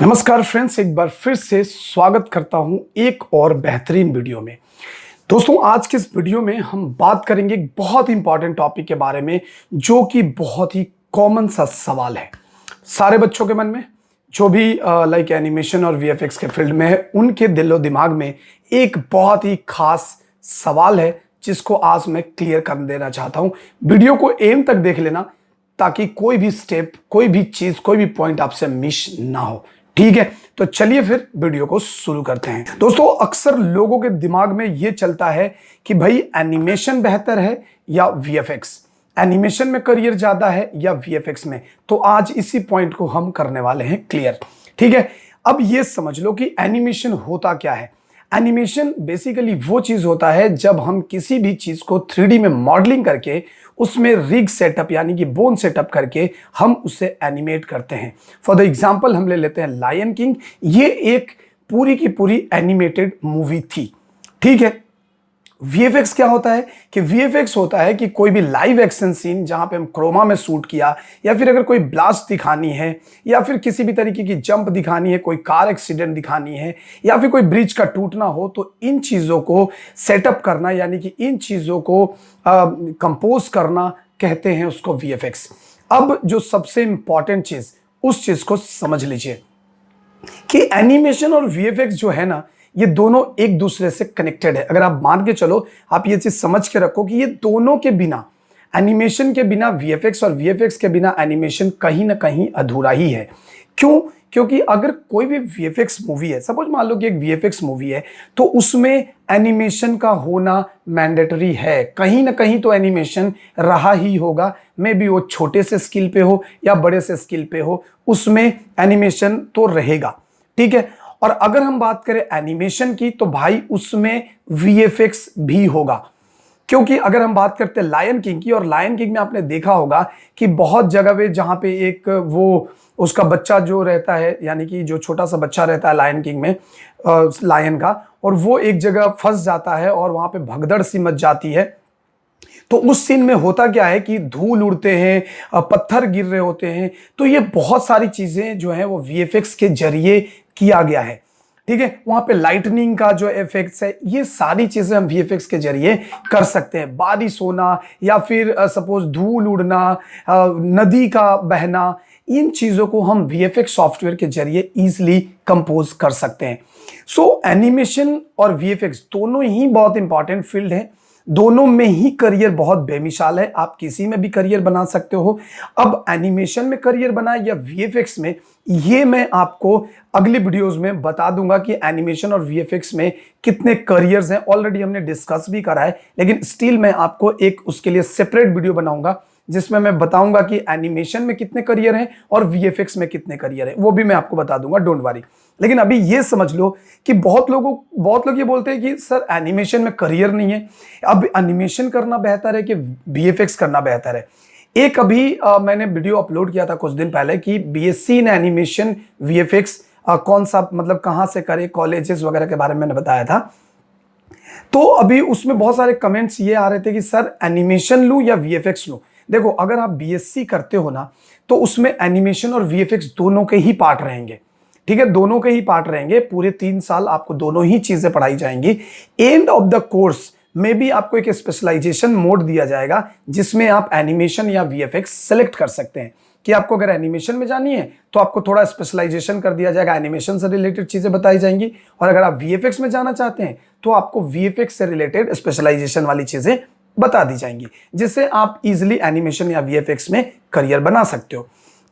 नमस्कार फ्रेंड्स, एक बार फिर से स्वागत करता हूं एक और बेहतरीन वीडियो में। दोस्तों, आज के इस वीडियो में हम बात करेंगे एक बहुत इंपॉर्टेंट टॉपिक के बारे में, जो कि बहुत ही कॉमन सा सवाल है सारे बच्चों के मन में, जो भी लाइक एनिमेशन और वीएफएक्स के फील्ड में है, उनके दिलो दिमाग में एक बहुत ही खास सवाल है, जिसको आज मैं क्लियर कर देना चाहता हूं। वीडियो को एंड तक देख लेना, ताकि कोई भी स्टेप, कोई भी चीज, कोई भी पॉइंट आपसे मिस ना हो। ठीक है, तो चलिए फिर वीडियो को शुरू करते हैं। दोस्तों, अक्सर लोगों के दिमाग में यह चलता है कि भाई एनिमेशन बेहतर है या वीएफएक्स, एनिमेशन में करियर ज्यादा है या वीएफएक्स में। तो आज इसी पॉइंट को हम करने वाले हैं क्लियर। ठीक है, अब यह समझ लो कि एनिमेशन होता क्या है। एनिमेशन बेसिकली वो चीज होता है जब हम किसी भी चीज को 3D में मॉडलिंग करके उसमें रिग सेटअप यानी कि बोन सेटअप करके हम उसे एनिमेट करते हैं। फॉर द एग्जांपल हम ले लेते हैं लायन किंग। ये एक पूरी की पूरी एनिमेटेड मूवी थी। ठीक है, वीएफएक्स क्या होता है कि वीएफएक्स होता है कि कोई भी लाइव एक्शन सीन जहां पे हम क्रोमा में शूट किया, या फिर अगर कोई ब्लास्ट दिखानी है, या फिर किसी भी तरीके की जंप दिखानी है, कोई कार एक्सीडेंट दिखानी है, या फिर कोई ब्रिज का टूटना हो, तो इन चीजों को सेटअप करना यानी कि इन चीजों को कंपोज करना कहते हैं उसको वीएफएक्स। अब जो सबसे इंपॉर्टेंट चीज, उस चीज को समझ लीजिए कि एनिमेशन और वीएफएक्स जो है ना, ये दोनों एक दूसरे से कनेक्टेड है। अगर आप मान के चलो, आप ये चीज समझ के रखो कि ये दोनों के बिना, एनिमेशन के बिना वीएफएक्स और वीएफएक्स के बिना एनिमेशन कहीं ना कहीं अधूरा ही है। क्यों? क्योंकि अगर कोई भी वीएफएक्स मूवी है, सपोज मान लो कि एक वीएफएक्स मूवी है, तो उसमें एनिमेशन का होना मैंडेटरी है। कहीं ना कहीं तो एनिमेशन रहा ही होगा, मे बी वो छोटे से स्किल पे हो या बड़े से स्किल पे हो, उसमें एनिमेशन तो रहेगा। ठीक है, और अगर हम बात करें एनिमेशन की, तो भाई उसमें वीएफएक्स भी होगा। क्योंकि अगर हम बात करते हैं लायन किंग की, और लायन किंग में आपने देखा होगा कि बहुत जगह पे जहां पे एक वो उसका बच्चा जो रहता है, यानी कि जो छोटा सा बच्चा रहता है लायन किंग में, लायन का, और वो एक जगह फंस जाता है और वहां पे भगदड़ सी मच जाती है। तो उस सीन में होता क्या है कि धूल उड़ते हैं, पत्थर गिर रहे होते हैं। तो ये बहुत सारी चीजें जो है वो वीएफएक्स के जरिए किया गया है। ठीक है, वहां पे लाइटनिंग का जो इफेक्ट्स है, ये सारी चीजें हम वीएफएक्स के जरिए कर सकते हैं। बारिश होना, या फिर सपोज धूल उड़ना, नदी का बहना, इन चीजों को हम वीएफएक्स सॉफ्टवेयर के जरिए इजीली कंपोज कर सकते हैं। सो एनिमेशन और वीएफएक्स दोनों ही बहुत इंपॉर्टेंट फील्ड है। दोनों में ही करियर बहुत बेमिसाल है, आप किसी में भी करियर बना सकते हो। अब एनिमेशन में करियर बनाए या वीएफएक्स में, ये मैं आपको अगली वीडियोस में बता दूंगा कि एनिमेशन और वीएफएक्स में कितने करियर्स हैं। ऑलरेडी हमने डिस्कस भी करा है, लेकिन स्टिल मैं आपको एक उसके लिए सेपरेट वीडियो बनाऊंगा, जिसमें मैं बताऊंगा कि एनिमेशन में कितने करियर हैं और वीएफएक्स में कितने करियर हैं। वो भी मैं आपको बता दूंगा, डोंट वरी। लेकिन अभी ये समझ लो कि बहुत लोग ये बोलते हैं कि सर एनिमेशन में करियर नहीं है, अब एनिमेशन करना बेहतर है कि वीएफएक्स करना बेहतर है। एक अभी मैंने वीडियो अपलोड किया था कुछ दिन पहले कि बीएससी इन एनिमेशन वीएफएक्स कौन सा, मतलब कहां से करे, कॉलेजेस वगैरह के बारे में मैंने बताया था। तो अभी उसमें बहुत सारे कमेंट्स ये आ रहे थे कि सर एनिमेशन लूं या वीएफएक्स लूं। देखो, अगर आप बीएससी करते हो ना, तो उसमें एनिमेशन और वीएफएक्स दोनों के ही पार्ट रहेंगे। ठीक है, दोनों के ही पार्ट रहेंगे। पूरे 3 साल आपको दोनों ही चीजें पढ़ाई जाएंगी। एंड ऑफ द कोर्स में भी आपको एक स्पेशलाइजेशन मोड दिया जाएगा, जिसमें आप एनिमेशन या वीएफएक्स सेलेक्ट कर सकते हैं कि आपको अगर एनिमेशन में जानी है तो आपको थोड़ा स्पेशलाइजेशन कर दिया जाएगा, एनिमेशन से रिलेटेड चीजें बताई जाएंगी। और अगर आप वीएफएक्स में जाना चाहते हैं तो आपको वीएफएक्स से रिलेटेड स्पेशलाइजेशन वाली चीजें बता दी जाएंगी, जिससे आप इजीली एनिमेशन या वीएफएक्स में करियर बना सकते हो।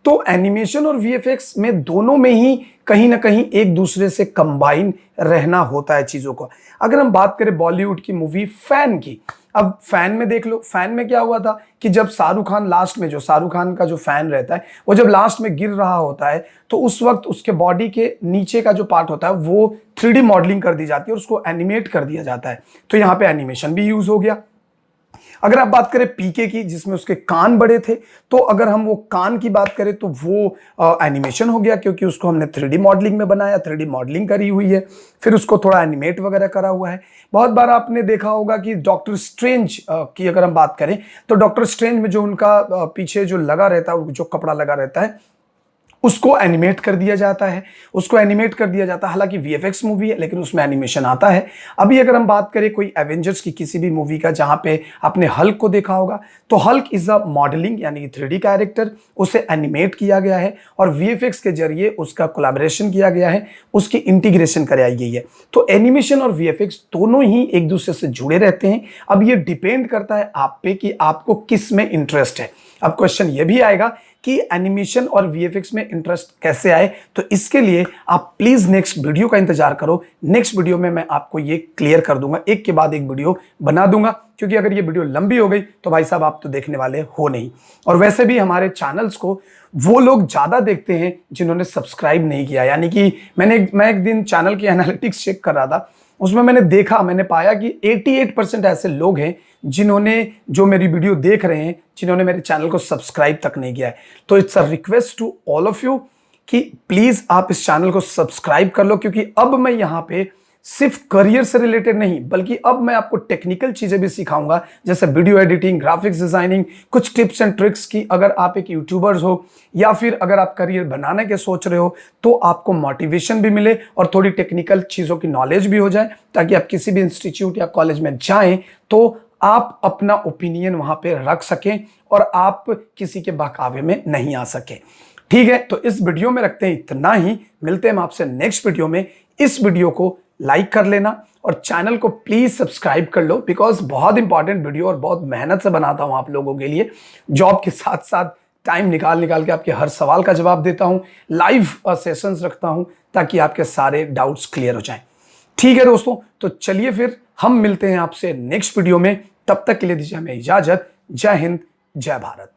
तो एनिमेशन और वीएफएक्स में दोनों में ही कहीं ना कहीं एक दूसरे से कंबाइन रहना होता है चीजों को। अगर हम बात करें बॉलीवुड की मूवी फैन की, अब फैन में देख लो, फैन में क्या हुआ था कि जब शाहरुख खान लास्ट में, जो शाहरुख खान का जो फैन रहता है, वो जब लास्ट में गिर रहा होता है, तो उस वक्त उसके बॉडी के नीचे का जो पार्ट होता है वो 3D मॉडलिंग कर दी जाती है और उसको एनिमेट कर दिया जाता है। तो यहाँ पे एनिमेशन भी यूज हो गया। अगर आप बात करें पीके की, जिसमें उसके कान बड़े थे, तो अगर हम वो कान की बात करें तो वो एनिमेशन हो गया, क्योंकि उसको हमने 3D मॉडलिंग में बनाया, 3D मॉडलिंग करी हुई है, फिर उसको थोड़ा एनिमेट वगैरह करा हुआ है। बहुत बार आपने देखा होगा कि डॉक्टर स्ट्रेंज की अगर हम बात करें, तो डॉक्टर स्ट्रेंज में जो उनका पीछे जो लगा रहता है, जो कपड़ा लगा रहता है, उसको एनिमेट कर दिया जाता है, हालांकि वीएफएक्स मूवी है लेकिन उसमें एनिमेशन आता है। अभी अगर हम बात करें कोई एवेंजर्स की किसी भी मूवी का, जहां पे आपने हल्क को देखा होगा, तो हल्क इज अ मॉडलिंग यानी कि 3D कैरेक्टर, उसे एनिमेट किया गया है और वीएफएक्स के जरिए उसका कोलैबोरेशन किया गया है, उसकी इंटीग्रेशन कराई गई है। तो एनिमेशन और वीएफएक्स दोनों ही एक दूसरे से जुड़े रहते हैं। अब ये डिपेंड करता है आप पे कि आपको किस में इंटरेस्ट है। अब क्वेश्चन ये भी आएगा कि एनिमेशन और वीएफएक्स में इंटरेस्ट कैसे आए, तो इसके लिए आप प्लीज नेक्स्ट वीडियो का इंतजार करो। नेक्स्ट वीडियो में मैं आपको ये क्लियर कर दूंगा, एक के बाद एक वीडियो बना दूंगा, क्योंकि अगर ये वीडियो लंबी हो गई तो भाई साहब आप तो देखने वाले हो नहीं। और वैसे भी हमारे चैनल्स को वो लोग ज्यादा देखते हैं जिन्होंने सब्सक्राइब नहीं किया। यानी कि मैं एक दिन चैनल की एनालिटिक्स चेक कर रहा था, उसमें मैंने पाया कि 88% ऐसे लोग हैं जिन्होंने, जो मेरी वीडियो देख रहे हैं, जिन्होंने मेरे चैनल को सब्सक्राइब तक नहीं किया है। तो it's a request to all of you कि प्लीज आप इस चैनल को सब्सक्राइब कर लो, क्योंकि अब मैं यहाँ पे सिर्फ करियर से रिलेटेड नहीं, बल्कि अब मैं आपको टेक्निकल चीजें भी सिखाऊंगा, जैसे वीडियो एडिटिंग, ग्राफिक्स डिजाइनिंग, कुछ टिप्स एंड ट्रिक्स की। अगर आप एक यूट्यूबर्स हो या फिर अगर आप करियर बनाने के सोच रहे हो, तो आपको मोटिवेशन भी मिले और थोड़ी टेक्निकल चीजों की नॉलेज भी हो जाए, ताकि आप किसी भी इंस्टीट्यूट या कॉलेज में जाएं तो आप अपना ओपिनियन वहां पे रख सकें और आप किसी के बहकावे में नहीं आ सके। ठीक है, तो इस वीडियो में रखते हैं इतना ही। मिलते हैं हम आपसे नेक्स्ट वीडियो में। इस वीडियो को लाइक कर लेना और चैनल को प्लीज सब्सक्राइब कर लो, बिकॉज बहुत इंपॉर्टेंट वीडियो और बहुत मेहनत से बनाता हूं आप लोगों के लिए। जॉब के साथ साथ टाइम निकाल के आपके हर सवाल का जवाब देता हूं, लाइव सेशंस रखता हूं, ताकि आपके सारे डाउट्स क्लियर हो जाएं। ठीक है दोस्तों, तो चलिए फिर हम मिलते हैं आपसे नेक्स्ट वीडियो में। तब तक के लिए दीजिए हमें इजाजत। जय हिंद, जय भारत।